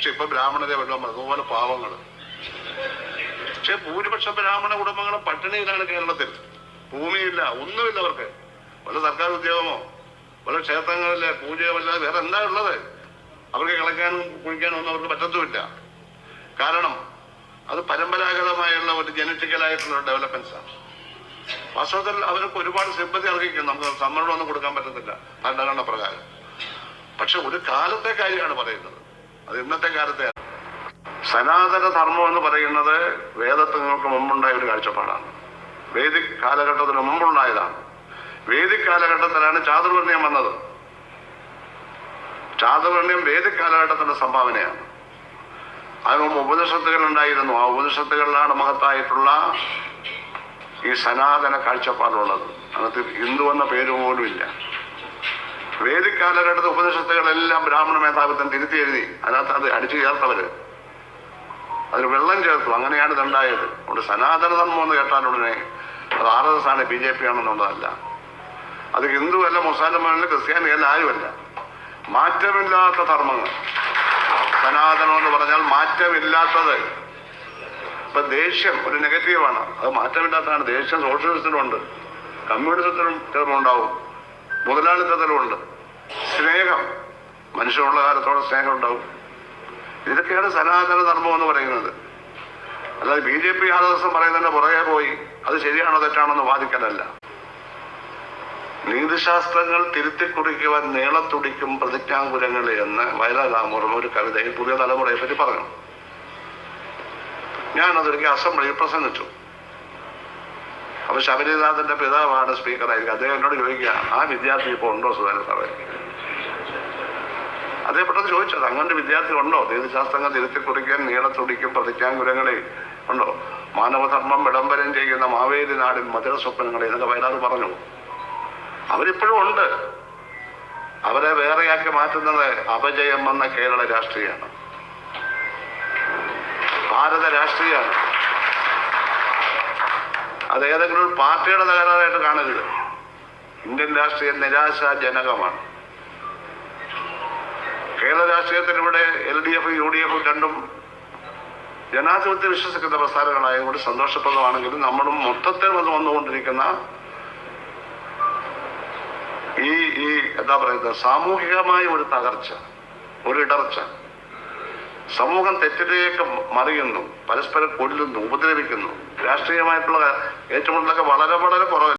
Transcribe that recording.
പക്ഷെ ഇപ്പൊ ബ്രാഹ്മണരെ വല്ലതും അതുപോലെ പാവങ്ങൾ. പക്ഷെ ഭൂരിപക്ഷം ബ്രാഹ്മണ കുടുംബങ്ങളും പട്ടിണിയിലാണ് കേരളത്തിൽ. ഭൂമിയില്ല, ഒന്നുമില്ല അവർക്ക്. വല്ല സർക്കാർ ഉദ്യോഗമോ വല്ല ക്ഷേത്രങ്ങളിലെ പൂജയോ അല്ലാതെ വേറെ എന്താ ഉള്ളത്? അവർക്ക് കളിക്കാനും കുളിക്കാനും ഒന്നും അവർക്ക് പറ്റത്തുമില്ല. കാരണം അത് പരമ്പരാഗതമായുള്ള ഒരു ജനറ്റിക്കലായിട്ടുള്ള ഡെവലപ്മെന്റ്സാണ്. വാസ്തവത്തിൽ അവർക്ക് ഒരുപാട് സിമ്പതി അർഹിക്കും. നമുക്ക് സമ്മർദ്ദമൊന്നും കൊടുക്കാൻ പറ്റത്തില്ല ഭരണഘടന പ്രകാരം. പക്ഷെ ഒരു കാലത്തെ കാര്യമാണ് പറയുന്നത്, അത് ഇന്നത്തെ കാലത്തെ. സനാതന ധർമ്മം എന്ന് പറയുന്നത് വേദങ്ങൾക്ക് മുമ്പുണ്ടായ ഒരു കാഴ്ചപ്പാടാണ്. വേദിക് കാലഘട്ടത്തിന് മുമ്പുണ്ടായതാണ്. വേദിക് കാലഘട്ടത്തിലാണ് ചാതുർവർണ്ണ്യം വന്നത്. ചാതുർവർണ്ണ്യം വേദിക് കാലഘട്ടത്തിന്റെ സംഭാവനയാണ്. അതിന് മുമ്പ് ഉപനിഷത്തുകൾ ഉണ്ടായിരുന്നു. ആ ഉപനിഷത്തുകളിലാണ് മഹത്തായിട്ടുള്ള ഈ സനാതന കാഴ്ചപ്പാടുള്ളത്. അതിനകത്ത് ഹിന്ദു എന്ന പേര് പോലും ഇല്ല. വേദിക് കാലഘട്ടത്തിൽ ഉപനിഷത്തുകളെല്ലാം ബ്രാഹ്മണ മേധാവിത്വം തിരുത്തി എഴുതി. അതിനകത്ത് അത് അടിച്ചു ചേർത്തവര് അതിൽ വെള്ളം ചേർത്തു. അങ്ങനെയാണ് ഇതുണ്ടായത്. അതുകൊണ്ട് സനാതന ധർമ്മം എന്ന് കേട്ടാൽ ഉടനെ അത് RSS ആണ്, BJP ആണെന്നുള്ളതല്ല. അത് ഹിന്ദുവല്ല, മുസൽമാനല്ല, ക്രിസ്ത്യാനിയല്ല, ആരുമല്ല. മാറ്റമില്ലാത്ത ധർമ്മങ്ങൾ. സനാതനം എന്ന് പറഞ്ഞാൽ മാറ്റമില്ലാത്തത്. ഇപ്പൊ ദേഷ്യം ഒരു നെഗറ്റീവാണ്, അത് മാറ്റമില്ലാത്തതാണ്. ദേഷ്യം സോഷ്യലിസത്തിലുണ്ട്, കമ്മ്യൂണിസത്തിലും ചിലപ്പോൾ ഉണ്ടാവും, മുതലാളിത്തത്തിലുമുണ്ട്. സ്നേഹം, മനുഷ്യനുള്ള കാലത്തോടെ സ്നേഹം ഉണ്ടാവും. ഇതൊക്കെയാണ് സനാതന ധർമ്മം എന്ന് പറയുന്നത്. അല്ലാതെ BJP RSS പറയുന്നതിന്റെ പുറകെ പോയി അത് ശരിയാണോ തെറ്റാണോ എന്ന് വാദിക്കലല്ല. നീതിശാസ്ത്രങ്ങൾ തിരുത്തിക്കുറിക്കുവാൻ നീളത്തുടിക്കും പ്രതിജ്ഞാങ്കുലങ്ങൾ എന്ന് വയലാർ രാമവർമ്മ ഒരു കവിതയിൽ പുതിയ തലമുറയെ പറ്റി പറഞ്ഞു. ഞാനതൊരിക്കൽ അസംബ്ലിയിൽ പ്രസംഗിച്ചു. അപ്പൊ ശബരിനാഥന്റെ പിതാവാണ് സ്പീക്കറായിരിക്കും. അദ്ദേഹം എന്നോട് ചോദിക്കുക, ആ വിദ്യാർത്ഥി ഇപ്പോൾ ഉണ്ടോ സുധാകരൻ സാറേ? അദ്ദേഹം പെട്ടെന്ന് ചോദിച്ചത്, അങ്ങനെ വിദ്യാർത്ഥി ഉണ്ടോ? നീതിശാസ്ത്രങ്ങൾ തിരുത്തിക്കുറിക്കാൻ നീളത്തുടിക്കും പ്രതിജ്ഞാങ്കുലങ്ങളെ ഉണ്ടോ? മാനവധർമ്മം വിളംബരം ചെയ്യുന്ന മാവേലി നാടിൻ മധുര സ്വപ്നങ്ങളെ എന്നൊക്കെ വയലാർ പറഞ്ഞു. അവരിപ്പോഴും ഉണ്ട്. അവരെ വേറെയാക്കി മാറ്റുന്നത് അപജയം വന്ന കേരള രാഷ്ട്രീയമാണ്, ഭാരത രാഷ്ട്രീയമാണ്. അത് ഏതെങ്കിലും ഒരു പാർട്ടിയുടെ തകരാറായിട്ട് കാണരുത്. ഇന്ത്യൻ രാഷ്ട്രീയം നിരാശാജനകമാണ്. കേരള രാഷ്ട്രീയത്തിൽ ഇവിടെ LDF UDF രണ്ടും ജനാധിപത്യം വിശ്വസിക്കുന്ന പ്രസ്ഥാനങ്ങളായതുകൊണ്ട് സന്തോഷപ്രദമാണെങ്കിലും നമ്മളും മൊത്തത്തിൽ വന്നുകൊണ്ടിരിക്കുന്ന ഈ എന്താ പറയുന്നത്, സാമൂഹികമായ ഒരു തകർച്ച, ഒരു ഇടർച്ച. സമൂഹം തെറ്റിലേക്ക് മറിയുന്നു, പരസ്പരം കൊല്ലുന്നു, ഉപദ്രവിക്കുന്നു. രാഷ്ട്രീയമായിട്ടുള്ള ഏറ്റുമുട്ടലൊക്കെ വളരെ വളരെ കുറവ്.